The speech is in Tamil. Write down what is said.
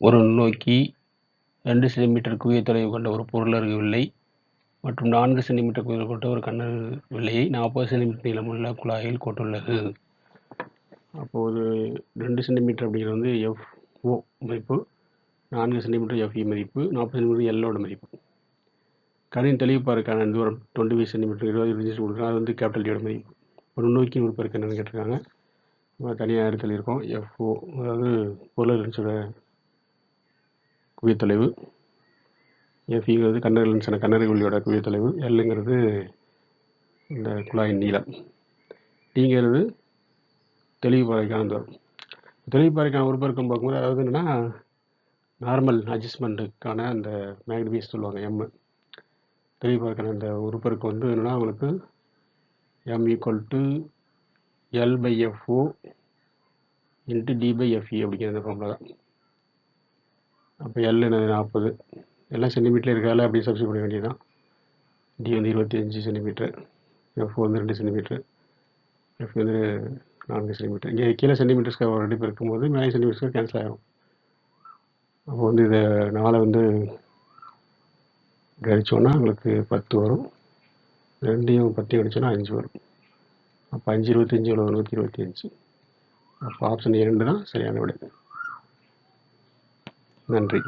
ஒரு நுண்ணோக்கி 2 சென்டிமீட்டர் குவிய தொலைவு கொண்ட ஒரு பொருளருகு வில்லை மற்றும் 4 சென்டிமீட்டர் குவிய கொண்ட ஒரு கண்ணருகு வில்லையை 40 சென்டிமீட்டர் நீளமுள்ள குழாயில் கொண்டுள்ளது. அப்போது 2 சென்டிமீட்டர் அப்படிங்கிறது வந்து FO மதிப்பு, 4 சென்டிமீட்டர் FE மதிப்பு, 40 சென்டிமீட்டர் Lோட மதிப்பு. கணினி தெளிவுப்பாருக்கான தூரம் 25 சென்டிமீட்டர் 20 இன்ச்சு கொடுக்குறோம். அது வந்து கேபிட்டல் டியோட மதிப்பு. ஒரு நுண்ணோக்கி உறுப்பருக்கு என்னென்னு கேட்டிருக்காங்க. தனியாக எடுத்துருக்கோம். FO அதாவது பொருள் லென்ஸோட குவியத்தொலைவு, FEங்கிறது கண்ணரு லென்ஸான கண்ணரு ஒளியோட குவியத்தொலைவு, Lங்கிறது இந்த குழாயின் நீளம், Dங்கிறது தெளிவுப்பாறைக்கான தூரம். தெளிவுப்பாறைக்கான உறுப்பருக்கம் பார்க்கும்போது அதாவது என்னென்னா நார்மல் அட்ஜஸ்ட்மெண்ட்டுக்கான அந்த மேக்னிஃபிகேஷன் சொல்லுவாங்க M. தெளிவுப்பாறைக்கான அந்த உறுப்பருக்கு வந்து என்னென்னா உங்களுக்கு M = L/FO × D/FE அப்படிங்கிற அந்த ஃபார்முலா தான். அப்போ L என்னது 40, எல்லாம் சென்டிமீட்டர் இருக்கால அப்படியே சப்ஸ்டியூட் பண்ண வேண்டியதுதான். D வந்து 25 சென்டிமீட்டர், F வந்து 2 சென்டிமீட்டர், F வந்து 4 சென்டிமீட்டர். இங்கே கீழே சென்டிமீட்டர் ஸ்கொயர் ரெண்டு இருக்கும்போது மேலே சென்டிமீட்டர் ஸ்கொயர் கேன்சல் ஆகிடும். அப்போ வந்து இதை 4 வந்து அடித்தோன்னா உங்களுக்கு 10 வரும், 2யும் 10 அடித்தோன்னா 5 வரும். அப்போ 5 25 எவ்வளோ? 125. அப்போ ஆப்ஷன் 2 தான் சரியான விடை. நன்றி.